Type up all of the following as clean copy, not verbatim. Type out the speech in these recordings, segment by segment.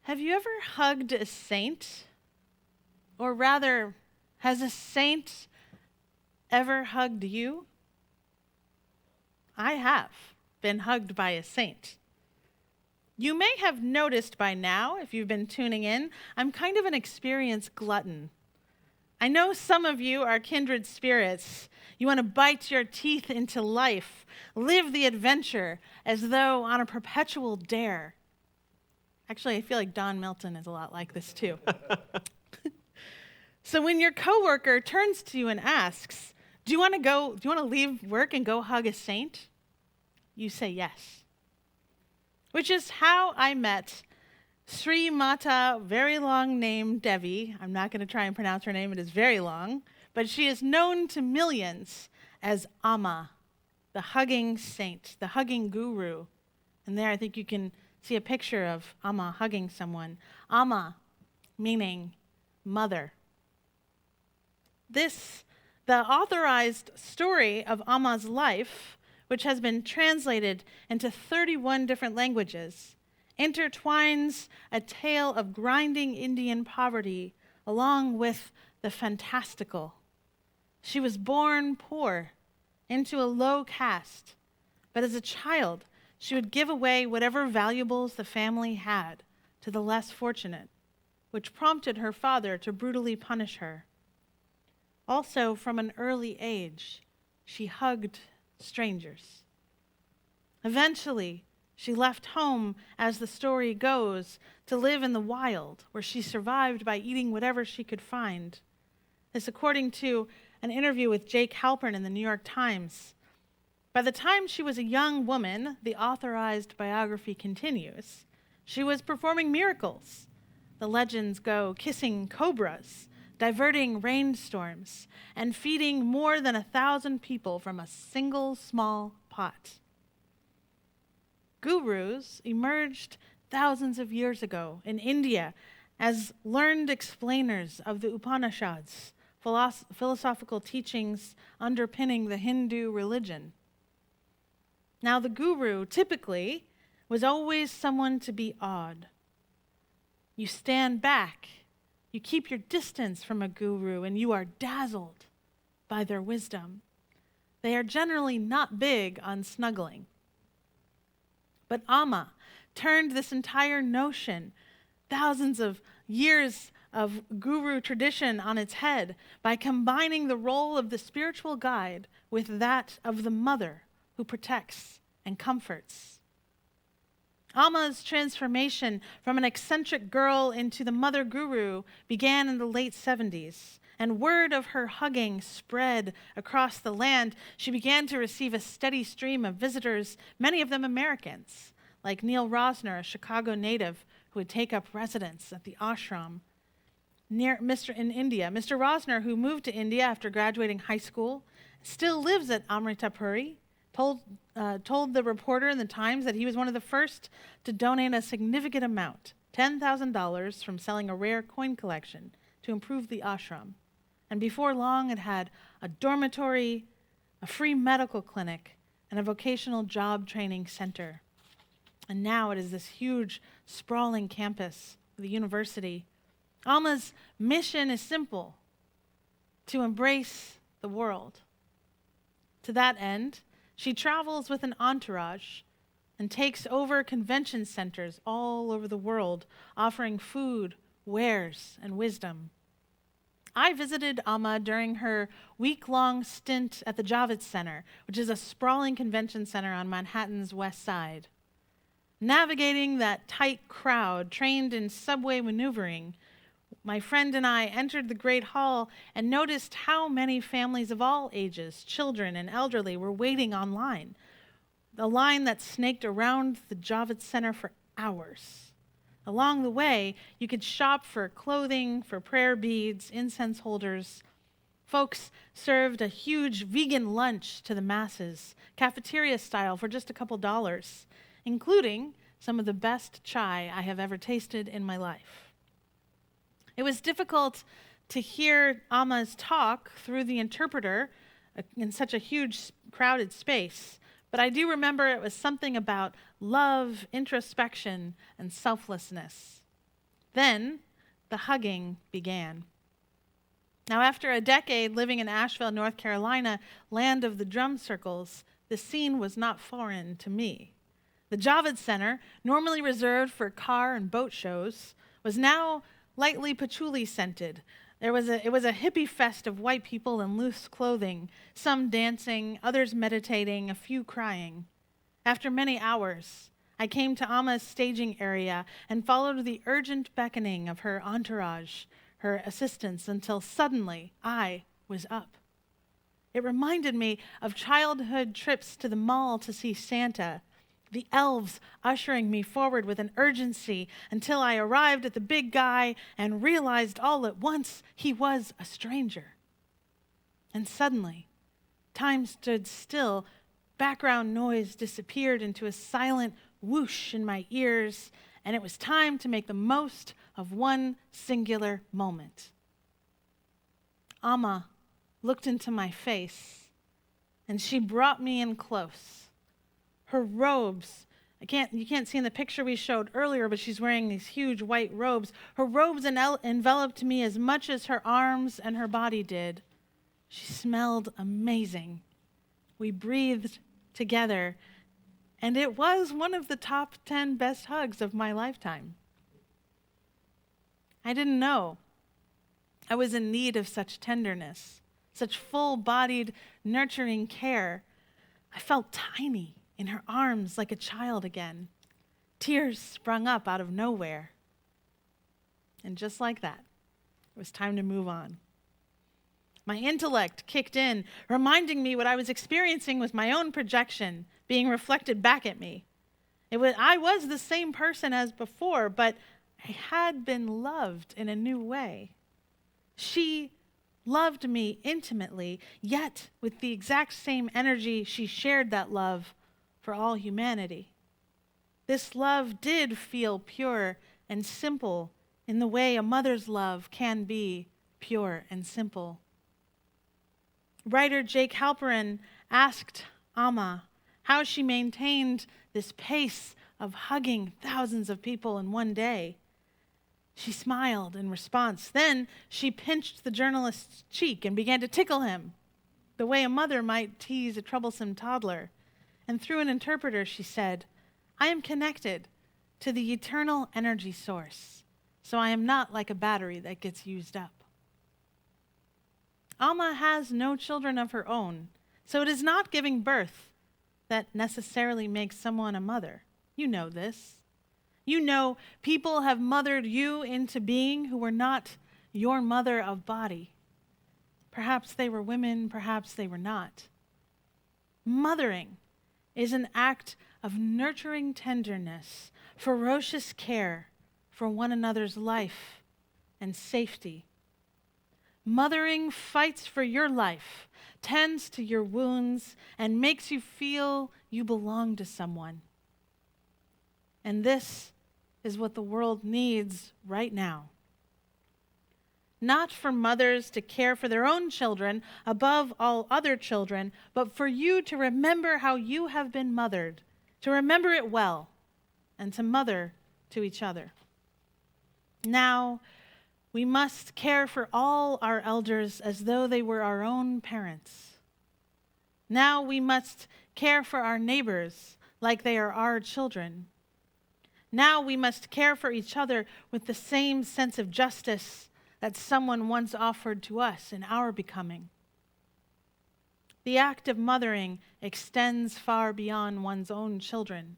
Have you ever hugged a saint? Or rather, has a saint ever hugged you? I have been hugged by a saint. You may have noticed by now, if you've been tuning in, I'm kind of an experienced glutton. I know some of you are kindred spirits. You want to bite your teeth into life, live the adventure as though on a perpetual dare. Actually, I feel like Don Milton is a lot like this too. So when your coworker turns to you and asks, do you want to leave work and go hug a saint? You say yes. Which is how I met Sri Mata, very long name Devi. I'm not going to try and pronounce her name, it is very long, but she is known to millions as Amma, the hugging saint, the hugging guru. And there I think you can see a picture of Amma hugging someone. Amma, meaning mother. The authorized story of Amma's life, which has been translated into 31 different languages, intertwines a tale of grinding Indian poverty along with the fantastical. She was born poor into a low caste, but as a child, she would give away whatever valuables the family had to the less fortunate, which prompted her father to brutally punish her. Also, from an early age, she hugged strangers. Eventually, she left home, as the story goes, to live in the wild, where she survived by eating whatever she could find. This according to an interview with Jake Halpern in the New York Times. By the time she was a young woman, the authorized biography continues, she was performing miracles. The legends go kissing cobras, diverting rainstorms, and feeding more than 1,000 people from a single small pot. Gurus emerged thousands of years ago in India as learned explainers of the Upanishads, philosophical teachings underpinning the Hindu religion. Now, the guru typically was always someone to be awed. You stand back, you keep your distance from a guru, and you are dazzled by their wisdom. They are generally not big on snuggling. But Amma turned this entire notion, thousands of years of guru tradition, on its head by combining the role of the spiritual guide with that of the mother who protects and comforts. Amma's transformation from an eccentric girl into the mother guru began in the late 70s, and word of her hugging spread across the land. She began to receive a steady stream of visitors, many of them Americans, like Neil Rosner, a Chicago native who would take up residence at the ashram in India. Mr. Rosner, who moved to India after graduating high school, still lives at Amritapuri, told the reporter in the Times that he was one of the first to donate a significant amount, $10,000, from selling a rare coin collection to improve the ashram. And before long, it had a dormitory, a free medical clinic, and a vocational job training center. And now it is this huge, sprawling campus of the university. Amma's mission is simple: to embrace the world. To that end, she travels with an entourage and takes over convention centers all over the world, offering food, wares, and wisdom. I visited Amma during her week-long stint at the Javits Center, which is a sprawling convention center on Manhattan's west side. Navigating that tight crowd, trained in subway maneuvering, my friend and I entered the Great Hall and noticed how many families of all ages, children and elderly, were waiting online. A line that snaked around the Javits Center for hours. Along the way, you could shop for clothing, for prayer beads, incense holders. Folks served a huge vegan lunch to the masses, cafeteria style, for just a couple dollars, including some of the best chai I have ever tasted in my life. It was difficult to hear Amma's talk through the interpreter in such a huge, crowded space, but I do remember it was something about love, introspection, and selflessness. Then the hugging began. Now, after a decade living in Asheville, North Carolina, land of the drum circles, the scene was not foreign to me. The Javits Center, normally reserved for car and boat shows, was now lightly patchouli scented. It was a hippie fest of white people in loose clothing, some dancing, others meditating, a few crying. After many hours, I came to Amma's staging area and followed the urgent beckoning of her entourage, her assistants, until suddenly I was up. It reminded me of childhood trips to the mall to see Santa, the elves ushering me forward with an urgency until I arrived at the big guy and realized all at once he was a stranger. And suddenly, time stood still, background noise disappeared into a silent whoosh in my ears, and it was time to make the most of one singular moment. Amma looked into my face, and she brought me in close. Her robes, you can't see in the picture we showed earlier, but she's wearing these huge white robes. Her robes enveloped me as much as her arms and her body did. She smelled amazing. We breathed together, and it was one of the top 10 best hugs of my lifetime. I didn't know I was in need of such tenderness, such full-bodied, nurturing care. I felt tiny in her arms like a child again. Tears sprung up out of nowhere. And just like that, it was time to move on. My intellect kicked in, reminding me what I was experiencing was my own projection being reflected back at me. I was the same person as before, but I had been loved in a new way. She loved me intimately, yet with the exact same energy she shared that love for all humanity. This love did feel pure and simple in the way a mother's love can be pure and simple. Writer Jake Halperin asked Amma how she maintained this pace of hugging thousands of people in one day. She smiled in response. Then she pinched the journalist's cheek and began to tickle him, the way a mother might tease a troublesome toddler. And through an interpreter, she said, "I am connected to the eternal energy source, so I am not like a battery that gets used up." Amma has no children of her own, so it is not giving birth that necessarily makes someone a mother. You know this. You know people have mothered you into being who were not your mother of body. Perhaps they were women, perhaps they were not. Mothering is an act of nurturing tenderness, ferocious care for one another's life and safety. Mothering fights for your life, tends to your wounds, and makes you feel you belong to someone. And this is what the world needs right now. Not for mothers to care for their own children above all other children, but for you to remember how you have been mothered, to remember it well, and to mother to each other. Now, we must care for all our elders as though they were our own parents. Now we must care for our neighbors like they are our children. Now we must care for each other with the same sense of justice that someone once offered to us in our becoming. The act of mothering extends far beyond one's own children.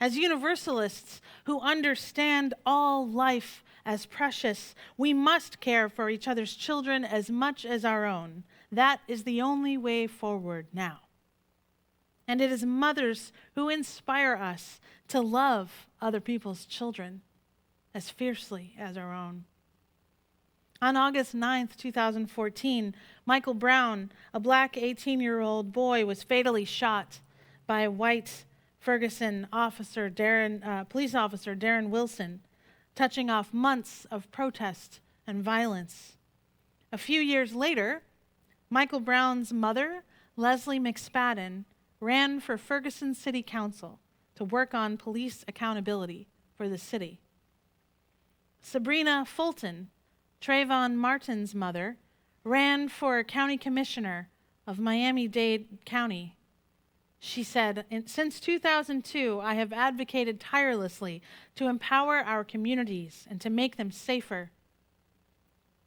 As Universalists who understand all life as precious, we must care for each other's children as much as our own. That is the only way forward now. And it is mothers who inspire us to love other people's children as fiercely as our own. On August 9th, 2014, Michael Brown, a black 18-year-old boy, was fatally shot by a white Ferguson police officer Darren Wilson, touching off months of protest and violence. A few years later, Michael Brown's mother, Leslie McSpadden, ran for Ferguson City Council to work on police accountability for the city. Sabrina Fulton, Trayvon Martin's mother, ran for county commissioner of Miami-Dade County. She said, "Since 2002, I have advocated tirelessly to empower our communities and to make them safer.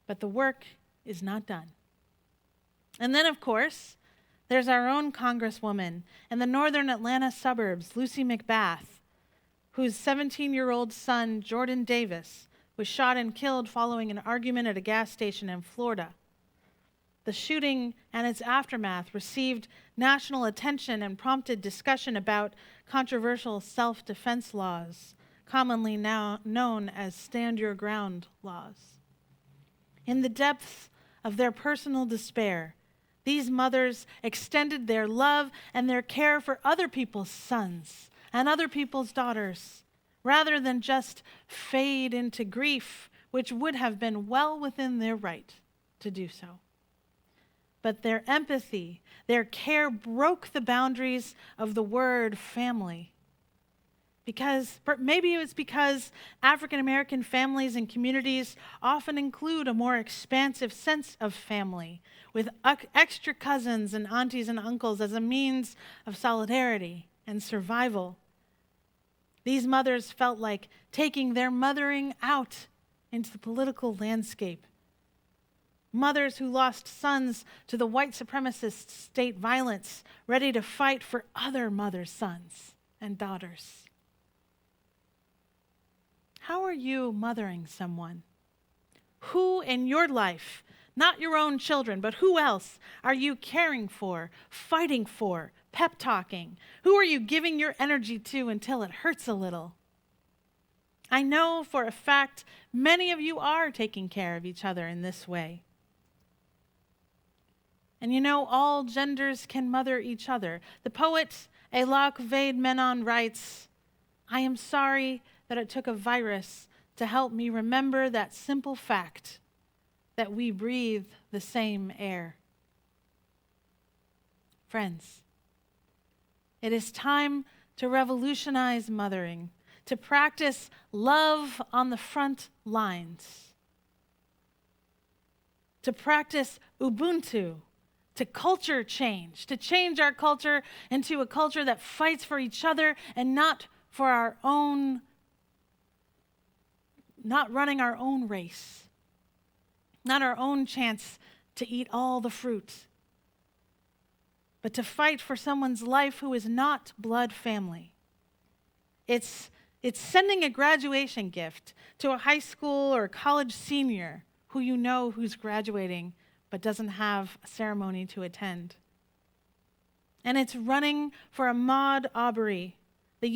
But the work is not done." And then, of course, there's our own Congresswoman in the northern Atlanta suburbs, Lucy McBath, whose 17-year-old son, Jordan Davis, was shot and killed following an argument at a gas station in Florida. The shooting and its aftermath received national attention and prompted discussion about controversial self-defense laws, commonly now known as stand your ground laws. In the depths of their personal despair, these mothers extended their love and their care for other people's sons and other people's daughters, rather than just fade into grief, which would have been well within their right to do so. But their empathy, their care broke the boundaries of the word family. Maybe it was because African American families and communities often include a more expansive sense of family, with extra cousins and aunties and uncles as a means of solidarity and survival. These mothers felt like taking their mothering out into the political landscape. Mothers who lost sons to the white supremacist state violence, ready to fight for other mothers' sons and daughters. How are you mothering someone? Who in your life, not your own children, but who else are you caring for, fighting for, pep talking? Who are you giving your energy to until it hurts a little? I know for a fact many of you are taking care of each other in this way. And you know, all genders can mother each other. The poet Alok Vaid-Menon writes, "I am sorry that it took a virus to help me remember that simple fact that we breathe the same air." Friends, it is time to revolutionize mothering, to practice love on the front lines, to practice Ubuntu, to culture change, to change our culture into a culture that fights for each other and not for our own, not running our own race, not our own chance to eat all the fruit, but to fight for someone's life who is not blood family. It's sending a graduation gift to a high school or college senior who you know who's graduating but doesn't have a ceremony to attend. And it's running for Ahmaud Arbery, the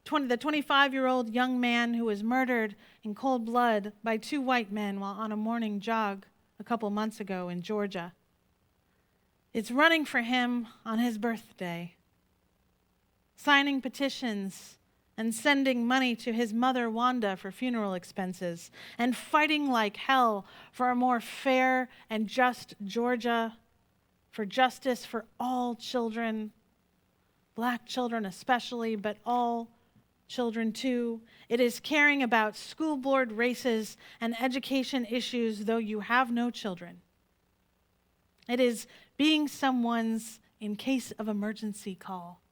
25-year-old young man who was murdered in cold blood by two white men while on a morning jog a couple months ago in Georgia. It's running for him on his birthday, signing petitions and sending money to his mother, Wanda, for funeral expenses, and fighting like hell for a more fair and just Georgia, for justice for all children, Black children especially, but all children too. It is caring about school board races and education issues, though you have no children. It is being someone's in case of emergency call.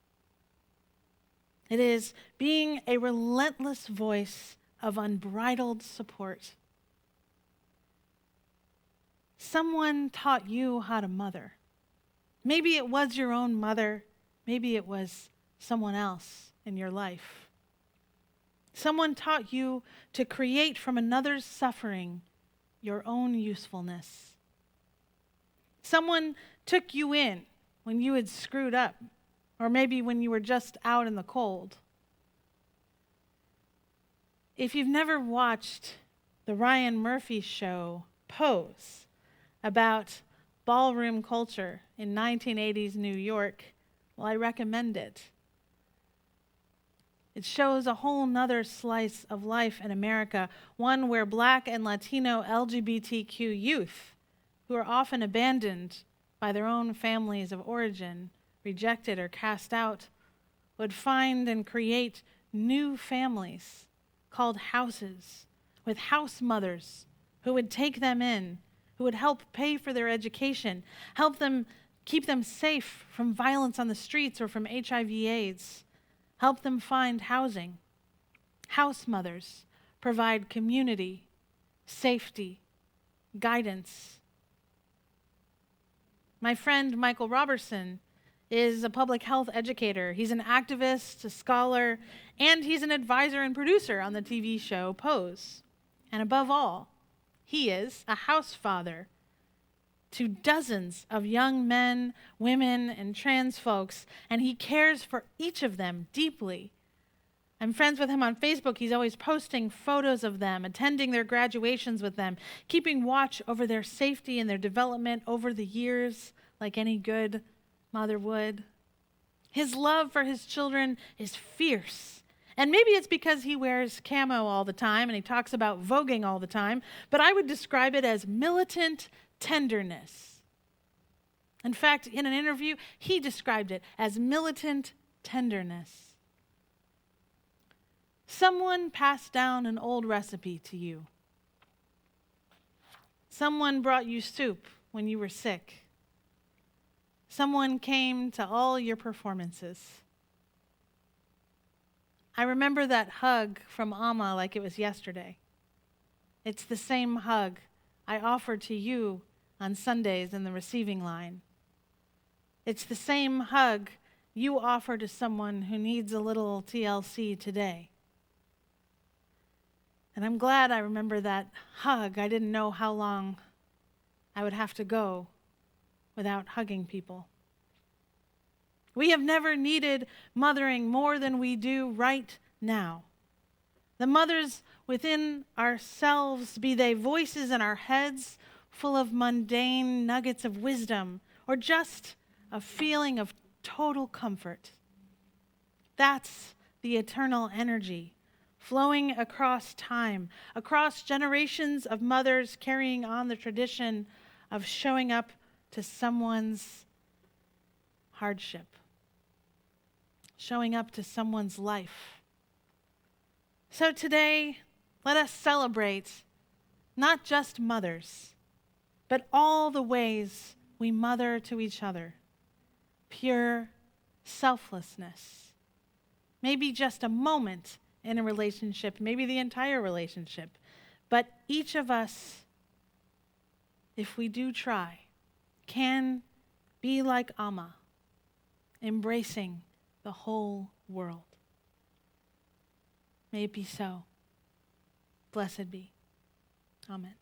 It is being a relentless voice of unbridled support. Someone taught you how to mother. Maybe it was your own mother. Maybe it was someone else in your life. Someone taught you to create from another's suffering your own usefulness. Someone took you in when you had screwed up, or maybe when you were just out in the cold. If you've never watched the Ryan Murphy show, Pose, about ballroom culture in 1980s New York, well, I recommend it. It shows a whole nother slice of life in America, one where Black and Latino LGBTQ youth, who are often abandoned by their own families of origin, rejected or cast out, would find and create new families called houses, with house mothers who would take them in, who would help pay for their education, help them keep them safe from violence on the streets or from HIV/AIDS, help them find housing. House mothers provide community, safety, guidance. My friend Michael Robertson is a public health educator. He's an activist, a scholar, and he's an advisor and producer on the TV show Pose. And above all, he is a house father to dozens of young men, women, and trans folks, and he cares for each of them deeply. I'm friends with him on Facebook. He's always posting photos of them, attending their graduations with them, keeping watch over their safety and their development over the years, like any good mother would. His love for his children is fierce. And maybe it's because he wears camo all the time and he talks about voguing all the time, but I would describe it as militant tenderness. In fact, in an interview, he described it as militant tenderness. Someone passed down an old recipe to you. Someone brought you soup when you were sick. Someone came to all your performances. I remember that hug from Amma like it was yesterday. It's the same hug I offered to you on Sundays in the receiving line. It's the same hug you offer to someone who needs a little TLC today. And I'm glad I remember that hug. I didn't know how long I would have to go without hugging people. We have never needed mothering more than we do right now. The mothers within ourselves, be they voices in our heads full of mundane nuggets of wisdom, or just a feeling of total comfort. That's the eternal energy flowing across time, across generations of mothers carrying on the tradition of showing up to someone's hardship, showing up to someone's life. So today, let us celebrate not just mothers, but all the ways we mother to each other. Pure selflessness. Maybe just a moment in a relationship, maybe the entire relationship. But each of us, if we do try, can be like Amma, embracing the whole world. May it be so. Blessed be. Amen.